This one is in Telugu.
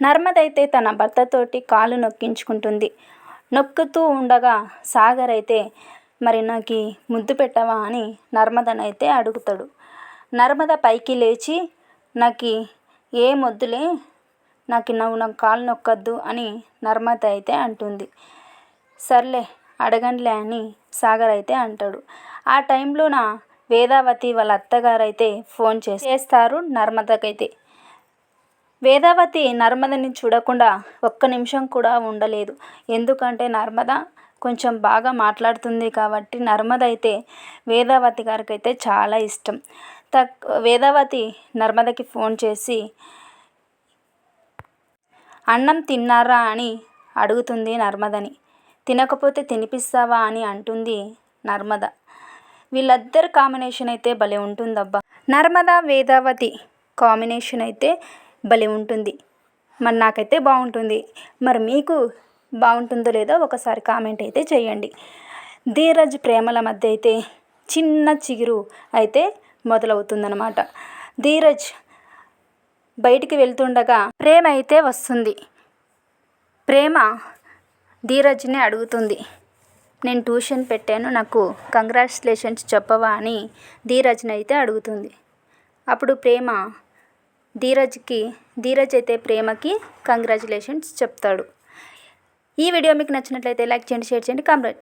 నర్మద అయితే తన భర్తతోటి కాలు నొక్కించుకుంటుంది. నొక్కుతూ ఉండగా సాగర్ అయితే మరి నాకు ముద్దు పెట్టవా అని నర్మదనైతే అడుగుతాడు. నర్మద పైకి లేచి నాకు ఏం వద్దులే, నాకు కాలు నొక్కొద్దు అని నర్మద అయితే అంటుంది. సర్లే అడగండిలే అని సాగర్ అయితే అంటాడు. ఆ టైంలోన వేదావతి వాళ్ళ అత్తగారు అయితే ఫోన్ చేస్తారు నర్మదకైతే. వేదావతి నర్మదని చూడకుండా ఒక్క నిమిషం కూడా ఉండలేదు. ఎందుకంటే నర్మద కొంచెం బాగా మాట్లాడుతుంది కాబట్టి నర్మద అయితే వేదావతి గారికి అయితే చాలా ఇష్టం. వేదావతి నర్మదకి ఫోన్ చేసి అన్నం తిన్నారా అని అడుగుతుంది నర్మదని. తినకపోతే తినిపిస్తావా అని అంటుంది నర్మద. వీళ్ళిద్దరు కాంబినేషన్ అయితే భలే ఉంటుందబ్బా. నర్మద వేదావతి కాంబినేషన్ అయితే భలే ఉంటుంది. మరి నాకైతే బాగుంటుంది. మరి మీకు బాగుంటుందో లేదో ఒకసారి కామెంట్ అయితే చేయండి. ధీరజ్ ప్రేమల మధ్య అయితే చిన్న చిగురు అయితే మొదలవుతుందన్నమాట. ధీరజ్ బయటికి వెళ్తుండగా ప్రేమ అయితే వస్తుంది. ప్రేమ ధీరజ్ని అడుగుతుంది, నేను ట్యూషన్ పెట్టాను, నాకు కంగ్రాచులేషన్స్ చెప్పవా అని ధీరజ్ని అయితే అడుగుతుంది. అప్పుడు ప్రేమ ధీరజ్ అయితే ప్రేమకి కంగ్రాచులేషన్స్ చెప్తాడు. ఈ వీడియో మీకు నచ్చినట్లయితే లైక్ చేయండి, షేర్ చేయండి, కామెంట్